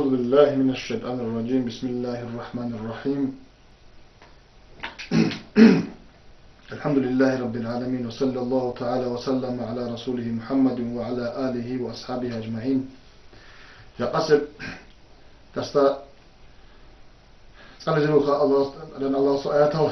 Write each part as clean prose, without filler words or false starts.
أعوذ بالله من الشيطان الرجيم. بسم الله الرحمن الرحيم. الحمد لله رب العالمين، وصلى الله تعالى وسلم على رسوله محمد وعلى آله وأصحابه أجمعين. يا قصر تستا قال جلوخا الله لأن الله سآياته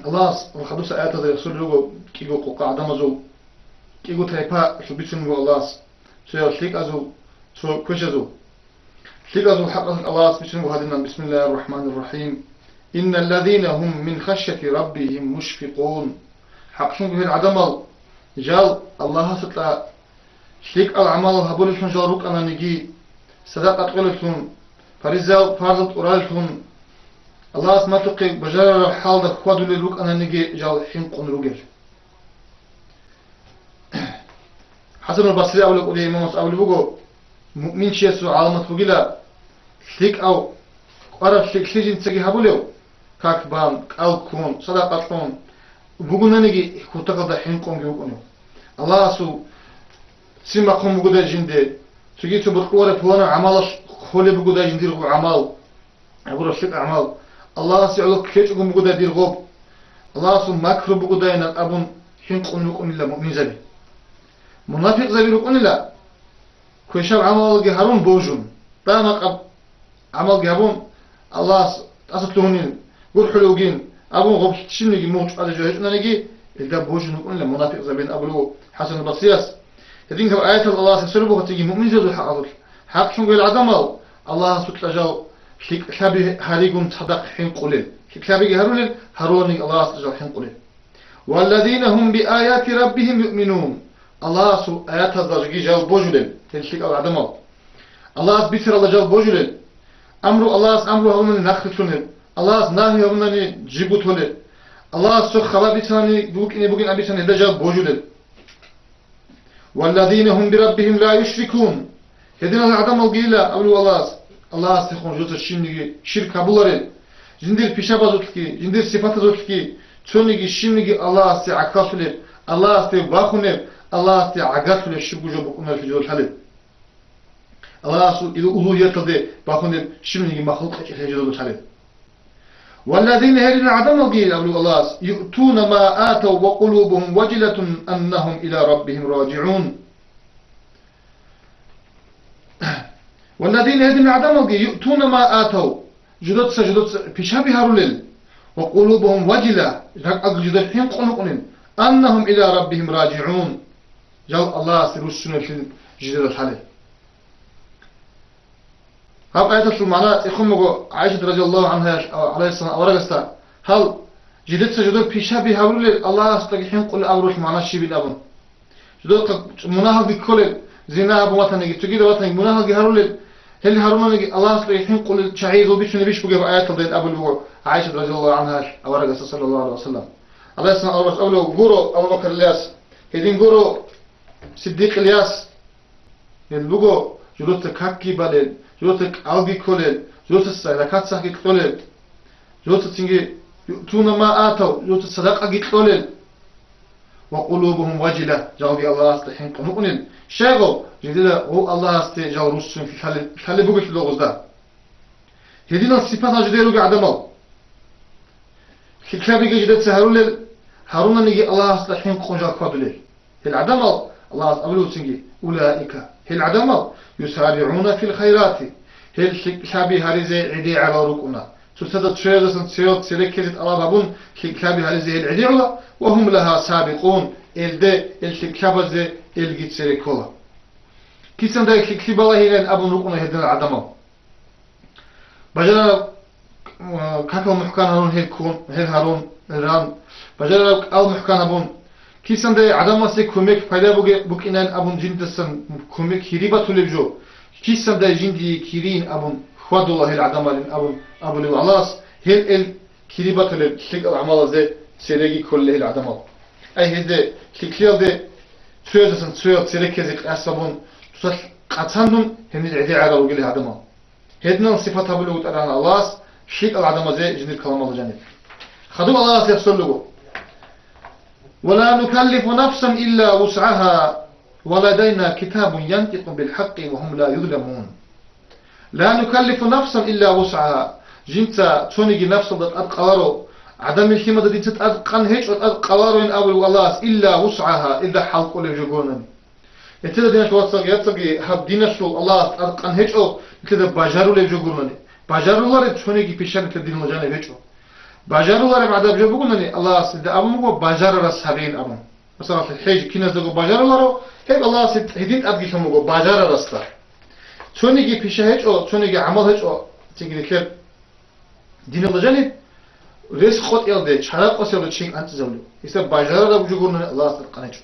الله وخدوس آياته يرسل له كيغو قاعدة مزو كيغو تايبا شو بيتشنغو الله سيو شليك أزو سو كوشزو شليك حق الله بيتشنغو هذنا. بسم الله الرحمن الرحيم. إن الذين هم من خشية ربهم مشفقون. حق شنو هي العدم جال الله ستلا شليك العمل هبول شن جاروك أنا نجي صدقة قلتهم فرزال فرزت أورالتهم الله اسمه تقي بجار الحال ده خدوا للروك أنا نجي جال حين قن روجل. حسن البصري أول قولي إمام أول بقول مؤمن شيء سو علامة بقيلا شليك أو أرى شليك شيء تسجي هبوليو كاك بام كأل كون صدقة كون بقولنا نجي كتقضى حين قن جوكونو الله سو سيما قوم بقول جندي تجي تبقى بوانا عمالش خولي بقول جندي عمال أقول شليك أعمال الله سيعلق كيش يقوم بقول دير غوب الله سو مكر بقول دينا أبون حين قن يكون إلا مؤمن زبي منافق زبي يكون إلا كويشاب عمل جهرون بوجون بانق عمل جهبون الله أصلهونين قول حلوجين أبون غوب تشيني موج على جهتنا نجي الجاب بوجون يكون إلا منافق زبين أبلو حسن البصيرس هذين هو آيات الله سيسربه تيجي مؤمن زبي حق شو قال عدم الله سبحانه شابي هاريكم صدق حين قليل شابي هارون هاروني الله سبحانه حين قليل. والذين هم بآيات ربهم يؤمنون. الله سو آيات الرجل جاو بوجلل تلشيك العدم الله بيسر الله جاو بوجلل أمر الله أمره هم نخلصونه الله نهي هم جيبوتونه الله سو خلا بيساني بوكين أبيساني ده جاو بوجلل. والذين هم بربهم لا يشركون. هذين العدم القيلة أولو الله استخون جوز الشيمنيجي شرك أبولاري جندير بيشابا زوتكي جندير صفات زوتكي تونيجي شيمنيجي الله استي عكاسولي الله استي باخوني الله استي عقاسولي شبو جو بكونا في جوز الحليب الله سو إلو ألوهية تدي باخوني شيمنيجي مخلوق في جوز الحليب. والذين هرين عدم القيل أولو الله يؤتون ما آتوا وقلوبهم وجلة أنهم إلى ربهم راجعون. والذين هدين عدم يؤتون ما آتوا جدد بشابه هارولل وقلوبهم وجلة جدد حين قنقنين أنهم إلى ربهم راجعون. جل الله سيرسلون في جدد الحالي. هذا آية المعنى يخمق عائشة رضي الله عنها عليه السلام ورقستا هل جدد بشابه هارولل الله استقحين قل أوروش معنى الشيء بالأبن جدد مناهل بكل زنا أبو وطني تجد وطني مناهل هارولل هل هارون الله سبحانه قل شعير وبيشني بيش بقى آيات الضيط أبو البقر عائشة رضي الله عنها أورق صلى الله عليه وسلم الله يسمع أولو جورو أبو بكر الياس هذين جورو صديق الياس البقر جلوتك حكي بالل جلوتك ألقي كلل جلوتك سلكات ساكي كلل جلوتك تيجي يؤتون ما آتوا جلوتك صدق أجي كلل وقلوبهم وجلة جاوبي الله سبحانه قنقنين شاغو جديد هو الله استجاو رسول في خلي بوجه اللغز هذين الصفات جديرو قعدمو كتابي جديد سهرول هارون نجي الله استحين قنجا قادلي العدم الله أولو سنجي أولئك العدم يسارعون في الخيرات شابي هاريزي عدي على ركونا تسدد شيئا سيوت سيركزت الله بابون شابي هاريزي العدي على وهم لها سابقون الده الشكابزي الجيت سيركولا كيسان ده كليبالا هيلن أبو نقول هذا العدم بجرا كاكو محكان هارون هيكون هارون ران بجرا أو محكان أبون كيسان ده عدم سي كوميك فايدا بوكينان أبون جندسن كوميك هريبا تولبجو كيسان ده جندي كيرين أبون خود الله العدم أبون الله هل الكريبا تولب شيء العمل زي سيرجي كله العدم أي هذا كليال ده سويدسن سويد سيركزك أسبون قاتندون هني عدي على وجه العدم هدنا صفات بلوت أران الله شيء العدم زي جند الكلام الله جانب خدوا الله يفصله ولا نكلف نفسا إلا وسعها ولدينا كتاب ينطق بالحق وهم لا يظلمون. لا نكلف نفسا إلا وسعها جنتا تونيجي نفسا أدقارو عدم الحمد دي تتأدقن هيك أدقارو إن أول والله إلا وسعها إذا حلقوا لجوجونني يتلا دينا شو أتصل يتصل هب دينا شو الله أدقن هيك أو يتلا بجارو لجوجونني بجارو الله تونيجي بيشان يتلا دين الله جاني هيك بجارو الله بعد بجوجونني الله سيد أبو مو بجار رسابين أبو مثلا في الحج كنا زوجو بجارو الله هيك الله سيد هديت أبغي شو بجار رستا تونيجي بيشان هيك أو تونيجي عمل هيك أو تيجي كيف دين الله جاني رزق خود يلده شراب أصيل تشين أنت زولو يسب بجار الله بجوجونني الله أدقن هيك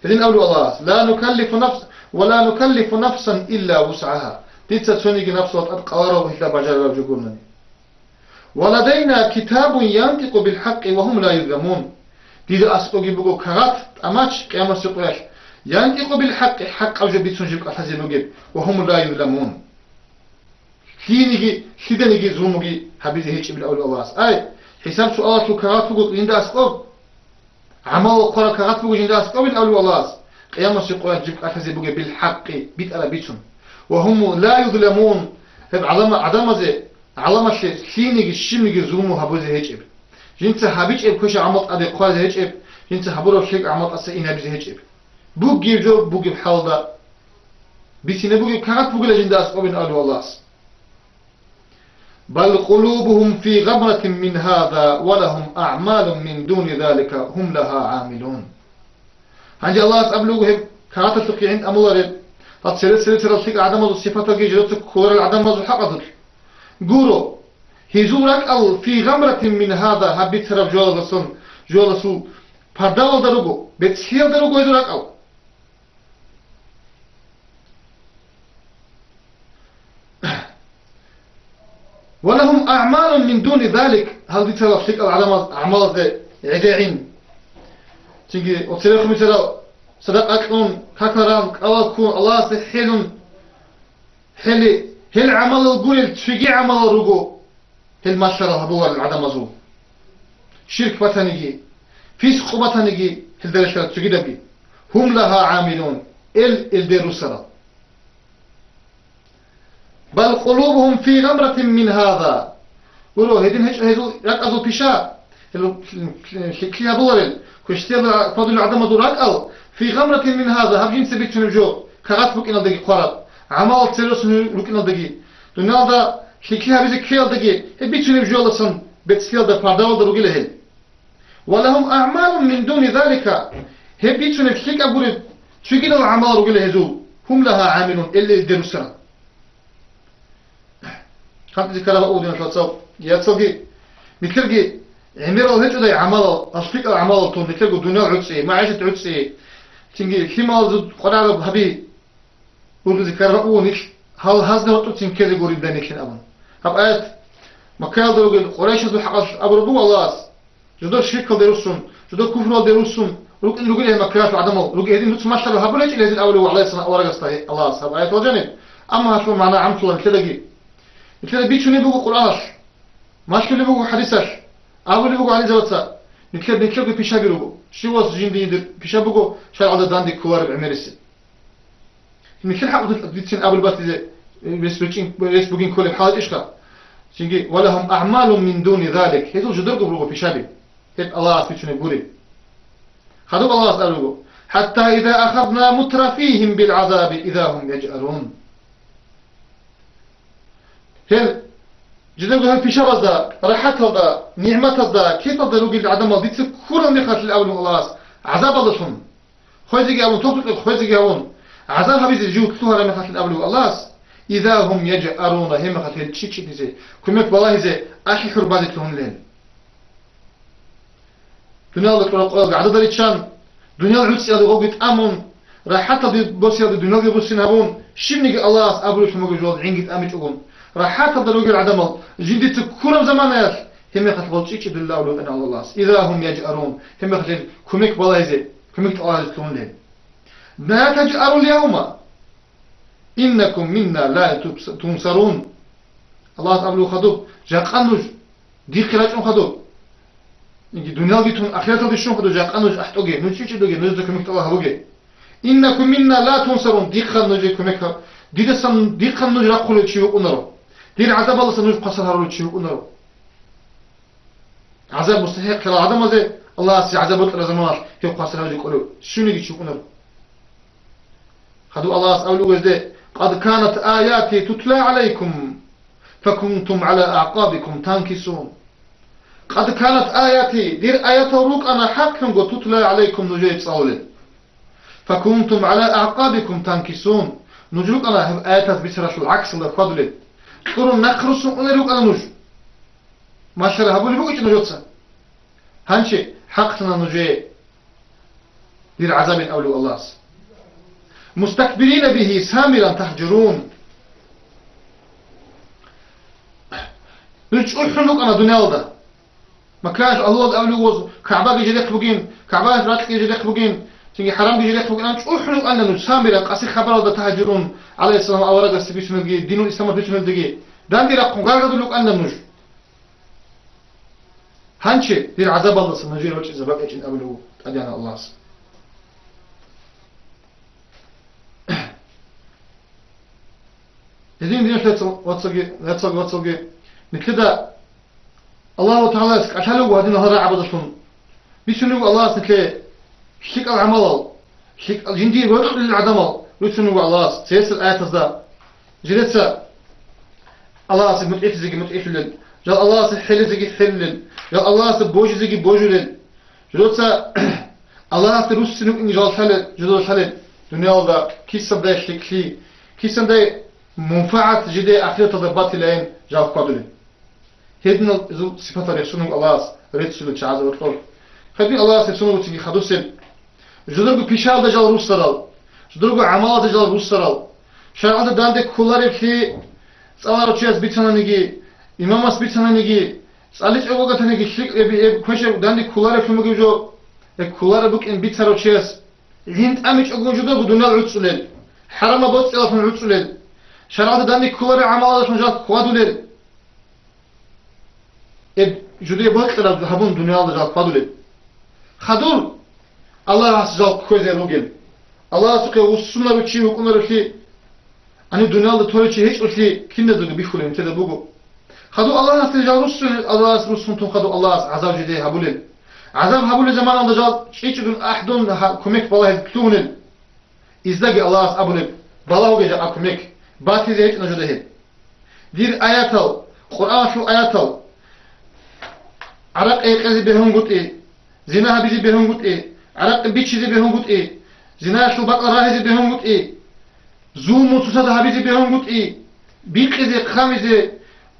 هذين أولو الله لا نكلف نفس ولا نكلف نفسا إلا وسعها تيتsa تونيجي نفسه أتقاره إلا بجار بجوجونني ولدينا كتاب ينطق بالحق وهم لا يظلمون دي أسبوعي بقول كرات أماتش كأما سقراش ينطق بالحق حق أو جبت سنجيب أحزي بقول وهم لا يظلمون خيدنيجي زوموجي حبيزي هيك بالأول الله أي حساب سؤال شو كرات بقول عند أسبوع عمل قرا كرات بقول عند أسبوع بالأول الله قيام سقراش جبت أحزي بقول بالحق بيت على بيتهم وهم لا يظلمون هذا علامة زي علامة خينيجي شيميجي زومو هبوزي هيك جنت هابيج كوش عمط أدي قاز هيك جنت هبورو شيك عمط أسئين هبيز هيك بوجي جو بوجي بحالدا بيسينا بوجي كانت بوجي لجند أسقابين قالوا الله بل قلوبهم في غمرة من هذا ولهم أعمال من دون ذلك هم لها عاملون عند الله أبلغه كانت تقي عند أمور فتصير رسيك عدم الصفات الجيجرة كور العدم الحقد قولوا هزورك أو في غمرة من هذا هبيت سرب جوالسون پردال دروغو بتسهيل دروغو هزورك أو ولهم أعمال من دون ذلك هل دي ترى فيك العدم أعمال عداعين تيجي وتصيركم مثلا صدقكم كثران الله كون الله سحيلون هل عمل القول تفجي عمل الرجو هل ما شرها بور العدم مزو شرك بتنجي فيسق بتنجي هل درشة تفجي دبي هم لها عاملون الدروسرة بل قلوبهم في غمرة من هذا ولو هدين هيزو ركضوا بشا كلها بور كشتير فضل العدم مزو ركض في غمرة من هذا هم جنس بيت نجو كغاتبك إن الدقيق قرب عمل تسيرس لكن الدقيق دنيا دا شكلها بيزك كيل الدقيق بيتشني بجولسن بتسيل دا فردال دروجي لهل ولهم أعمال من دون ذلك هي بيتشني بشيك أقول شكل العمل رجل هزو هم لها عاملون إلا الدروسرة خمس ذكرى أودي نشاط صوب يتصلي مثلجي عمير الهج ده عمل أصفيك العمل طول مثلجي دنيا عدسي معيشة عدسي تيجي كيما قرار بهبي وذكر أونيش هل هذا وقت تنكذب يقول دانيشن أبون هب آيات مكان دروج قريش ذو حقش أبربو الله جدور شرك دروسون جدور كفر دروسون روك إن رجله مكان عدمه روك هذين نص مشتر هبولش إلى هذه الأول وعليه سنة ورقة استهي الله هب آيات وجانب أما هشوا معنا عم طول مثلجي مثل بيتشوني بقول قرآنش ماش كله بقول حديثش أول بقول عليه زوجته نكتب بيشابه بقول شو was جندي بيشابه بقول شال عدد داندي كوار بعمرسي مثل حق ديتين أول بات بيسبوكين كل حال إشكا شنجي ولهم أعمال من دون ذلك هذول جدر قبلوا في شابه هيك الله فيشون يقولي خذوا الله أسألوا حتى إذا أخذنا مترفيهم بالعذاب إذا هم يجأرون هل جدر قبلوا في شابه ذا راحت هذا نعمة ذا كيف هذا لوجي العدم ديت كل نخاط الأول الله عذاب الله شون خويزي أول توقف خويزي أول عذاب هبيز الجود كلها لما خاطر أبلو الله إذا هم يجأرون هم خاطر شيء زي كمك والله زي أخي حربات لهم لين دنيا الله قال عدد الإتشان دنيا العدس يا لغوبة أمون راحت بس يا دنيا بسين هون شمني الله أبلو شو مجود عنقت أمش أقوم راحت بدلوج العدم جديد كلهم زمانات هم خاطر شيء بالله ولو أن الله إذا هم يجأرون هم خاطر كمك والله زي كمك الله لهم لين لا تجأروا اليوم إنكم منا لا تنصرون الله تعالى خدوب جاقنوج دي خلاجون خدوب نجي دنيا بيتون أخيرا تدشون خدوب جاقنوج أحتوجي نوشيش دوجي نوزدكم الله هوجي إنكم منا لا تنصرون دي خلنوجي كمك Didesan dikan nuj rakule çiyuk unaro. Dir azab alsa nuj qasar harul çiyuk unaro. Azab mustahik kala adam azı Allah si azab utla zaman hep qasar harul qulu. Şunu geçiyuk unaro. Hadu Allah avlu gözde qad kanat ayati tutla alaykum فكنتم على أعقابكم تنكسون قد كانت آياتي دير آيات وروك أنا حقا تتلى عليكم نجيت صولي فكنتم على أعقابكم تنكسون نجوك أنا آيات بسرش العكس اللي فضلت تقولون نخرسون ونروك أنا نج ما شاء الله هبولي بوكي نجوتسا هنشي حقنا نجي دير عذاب أولو الله مستكبرين به سامرا تهجرون Üç uçunluk ana dünyada. Makas Allah avluğuz Kaaba gecelik bugün, Kaaba rahat gecelik bugün, çünkü haram gecelik bugün. Üç uçunluk anlanır. Samira qasi haber aldı tahajjurun aleyhisselam avraga sibismilgi dinul İslam'a düşünüldüğü. Dandira qongargaduluk anlanır. Hançi bir azab Allah'ın necir ölçü zabak için avluğu adiyana Allah. Dediğim diyor WhatsApp'ı كده الله تعالى أشهلوا وهذه النهار عبدتهم بيسنوا الله سكلي شيك العمل شيك الجندي ويدخل العدم بيسنوا الله سياسة الآيات هذا جلسة الله سب متأخذ زي متأخذ جل الله سب حل زي حل جل الله سب بوج زي بوجل جلسة الله سب روس سنو إن جل حل جل حل دنيا الله كيسم ده شيك شي كيسم ده منفعة جدي أخيرا تضربات العين جاف قابل هذين الصفات اللي يسونوا الله رتسلو تشعز وطول خدي الله سيسونوا تيجي خدوسين جدرجو بيشال دجال روسرال جدرجو عمال دجال روسرال شرعة دانده كولار في صار وشياس بيتنانيجي إماماس بيتنانيجي صالح أوجا تنيجي شيك كويشة دانده كولار في مجوجو كولار بوك إن بيتسار وشياس هند أمش أقول جدا بدون العطسلين حرام بوت إلا في العطسلين شرعة دانده كولار عمال دجال قوادولين جدي بقتنا هبون دنيا الله جل فضله خدول الله عزوجل كوزه لوجل الله سكه وسنا بتشي وكنا بتشي أنا دنيا الله تولي شيء هيك بتشي كنا دنيا بيخولين تدا بوجو خدول الله عزوجل رسول الله رسول تون خدول الله عزوجل جدي هبولين عذاب هبول زمان الله جل شيء يقول أحدون كمك بالله يكتونن إزداج الله أبولين بالله هو جل أكمك باتي ذيك نجده دير آياته قرآن شو آياته عرق ايه قزي بهم قد ايه زنا بيزي بهم قد ايه عرق بيتشي بهم قد ايه زنا شو بقى راهي بهم قد ايه زوم وتصاد هبيزي بهم قد ايه بيقزي خامزي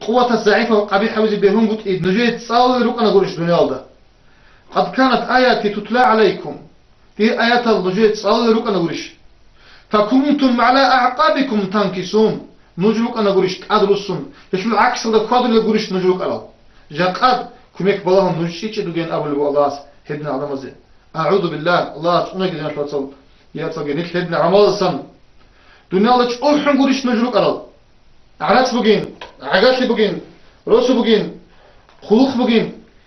قوة الضعيفة وقبيحة بيزي بهم قد ايه نجيت صاول روك انا قولش دنيا ده قد كانت آياتي تتلى عليكم في آيات نجيت صاول روك انا قولش فكنتم على أعقابكم تنكسون نجلوك انا قولش تقدرسون يشو العكس ده قادر لقولش نجلوك انا جاقاد كميك بالله نجشيش دوجين أول الله هدنا على مزه أعوذ بالله الله شنو كذا شو تصل يا تصل نيك هدنا عمال صن دنيا الله شو حن قريش نجلوك أراد عرات بوجين عقاش بوجين روس بوجين خلوق بوجين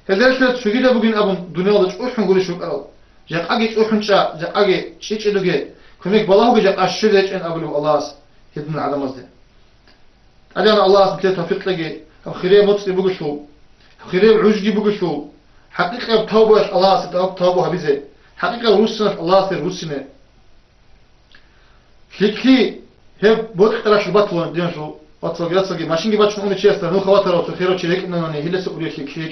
هذا الشيء شو كذا بوجين أبون دنيا الله شو حن قريش أراد جاك أجي شو حن شا جاك أجي شيء دوجين كميك بالله هو جاك أشيلش إن أول الله هدنا على مزه أجانا الله سبحانه توفيق لقي خيرية متصل بوجشوا خيرين عجدي بقشوا حقيقة بتوبة الله ستوب توبة هبزة حقيقة روسنا الله سر روسنا شكلي هي بود تراش بطلون ديان شو بطل يصلي ماشين جبت شو أني شيء نو خواتر أو تخيرو شريك إننا نهيل سؤولي شيء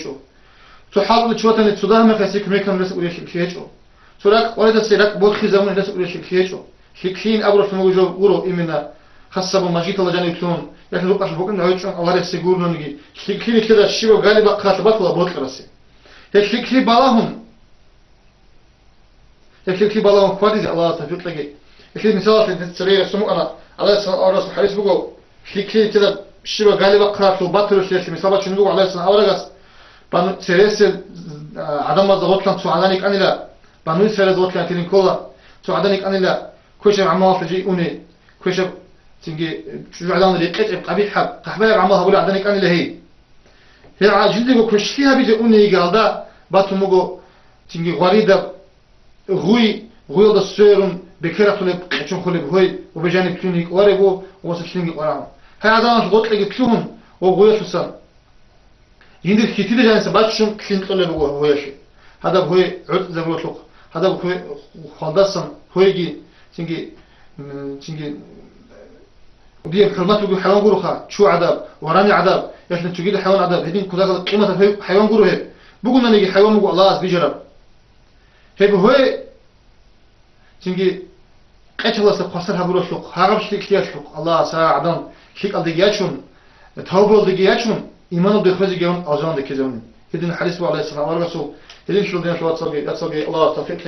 شو حاول تشوتني تسودها ما كسيك ميكان لسؤولي شيء شو سراك ولد سراك بود خزامون لسؤولي شيء شو شكلين أبرو في موجو ورو إمنا خاصة بمجيء الله جاني يكون لكن لو قاشوا بقولنا هاي شون الله يسيقولنا نجي شكلي كذا الشيء وغالبا خاطبات ولا بوت راسي شكلي بالاهم شكلي بالاهم فادي الله تفيت لقي شكلي مثال في السرير اسمه أنا الله يسمع أورس حريص بقول شكلي كذا الشيء وغالبا خاطبات ولا شيء مثال شنو بقول الله يسمع أورس بانو سريس عدم الضغط كان سعدانك أنا لا بانو سريس ضغط كان تين كولا سعدانك أنا لا كويش عمال تجي أني كويش تيجي شو على اللي قطع قبيحة قحبة عملها بقول عدني كان اللي هي عاجل لي وكش فيها بيجي أني قال ده باتو مجو تيجي غريدة غوي ده السيرم بكرة خلب عشان خلب هوي وبجانب كلينيك واربو ووصل كلينيك ورام هذا أنا قلت لك كلهم وغويا شو يندر كتير جانب سباتشون كلينيك خلب هو شيء هذا هو عد زي ما قلت لك هذا هو خالدسم هويجي تيجي ودي حرمات بيجي حيوان جروخا شو عذاب وراني عذاب يا أخي تجي الحيوان عذاب هدين كذا قيمة حيوان جروه بقولنا نيجي حيوان بقول الله بيجرب هيك هو تيجي قتل سبخسر هبروش لق هرب شيء كتير الله ساعدنا شيء الدجاجون توبل الدجاجون إيمان بخوز جون أجان دكزون هدين حديث عليه السلام ورسول هدين شو دين شو تصلي الله توفيق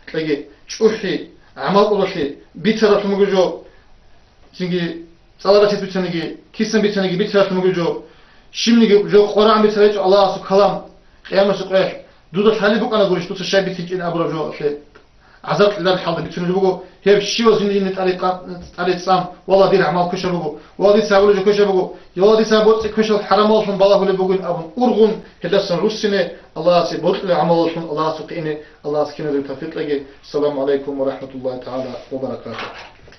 تلاقي شوحي عمل قرشي بيترف مجوجو تيجي صلاة بيتنيجي كيسن بيتنيجي بيترف مجوجو شمنيجي جو قرآن بيترج الله سو كلام قيامة سقيش دودا حالي بق أنا قريش دودا شيء بيتيجي أبرا جو شيء عذاب الله الحال بيتنيجي بقو هي الشيء وزني نتعلق صام والله دير أعمال كشة بقو والله دي سابول جو كشة بقو يلا دي سابول كشة حرام الله من بالله ولا بقول أبن أرغن هدسن روسنا الله سيبوت لعمل الله سقينه الله سكينه التوفيق لقي السلام عليكم ورحمة الله تعالى وبركاته